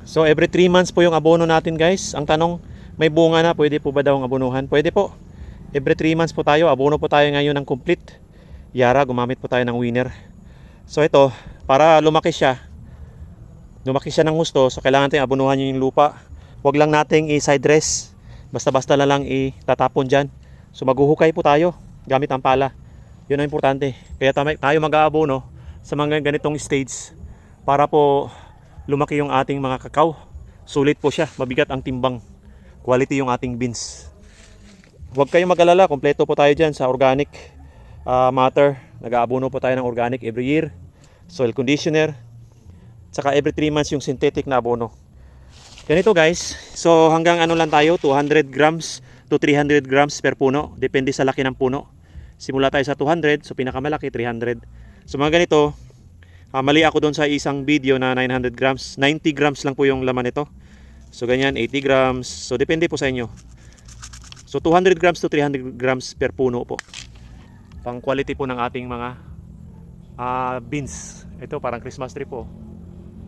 So every 3 months po yung abono natin guys. Ang tanong, may bunga na, pwede po ba daw ang abonuhan? Pwede po. Every 3 months po tayo, abono po tayo ngayon ng complete. Yara, gumamit po tayo ng winner. So ito, para lumaki siya ng gusto, so kailangan natin abonuhan yung lupa. Huwag lang nating i-side dress. Basta-basta na lang itatapon dyan. So maghuhukay po tayo gamit ang pala. Yun ang importante. Kaya tayo mag-aabono sa mga ganitong stage para po lumaki yung ating mga kakao. Sulit po siya, mabigat ang timbang. Quality yung ating beans. Huwag kayong mag-alala, kompleto po tayo dyan sa organic matter. Nag-aabono po tayo ng organic every year. Soil conditioner. Saka every 3 months yung synthetic na abono. Ganito guys, so hanggang ano lang tayo, 200 grams to 300 grams per puno. Depende sa laki ng puno. Simula tayo sa 200, so pinakamalaki 300. So mga ganito, mali ako doon sa isang video na 900 grams. 90 grams lang po yung laman nito. So ganyan, 80 grams. So depende po sa inyo. So 200 grams to 300 grams per puno po. Pang quality po ng ating mga beans. Ito parang Christmas tree po.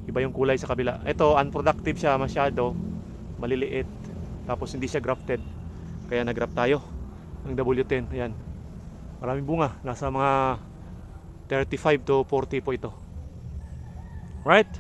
Iba yung kulay sa kabila. Ito unproductive siya masyado. Maliliit. Tapos hindi siya grafted. Kaya nag-graft tayo. Ang W10. Ayan. Maraming bunga. Nasa mga 35 to 40 po ito. Right?